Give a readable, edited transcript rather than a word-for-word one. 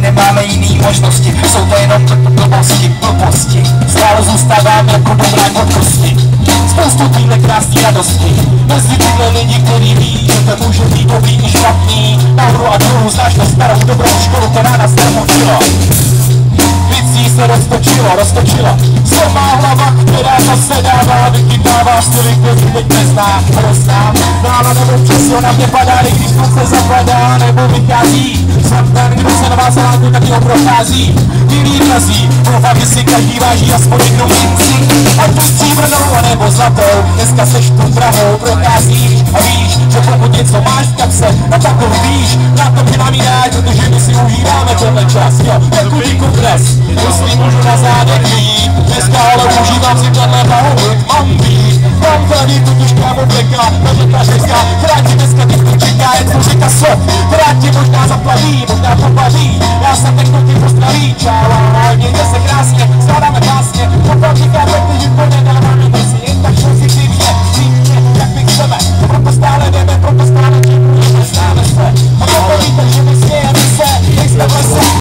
nemáme jiný možnosti. Jsou to jenom blbosti. Stále zůstávám jako dobrák od kosti. Spoustu týhle krásný radosti. Mezi tyhle lidi, který ví, že to může být dobrý i špatný. Nahoru a dolů znáš to starou dobrou školu, která nás nermutila. Věcí se roztočila. Samá hlava, která zase dává, vychytává styly, který teď nezná, hrozná. Nálada občas na mě padá, i když slunce zapadá, nebo vychází. Samten, kdo se na vás láku, tak ho prochází. Jiný mrazí, doufám, že si každý váží aspoň jednu minci. Ať tu stříbrnou, anebo zlatou, dneska seš tu drahou, procházíš a víš, že pokud něco máš v kapse, na takovou víš, na to přinamínáš, protože my si užíváme tenhle čas, jo, jako kongres. Jestli můžu na zádech jít, dneska ale užívám si tenhle blahobyt, mám být. Mám tady tu těžká obleka, ta ženská, která ti dneska teď čeká, je tvůj řeka slov, která ti možná zaplaví, možná popaří. Já jsem teď ti pozdraví, čau, mějte se krásně.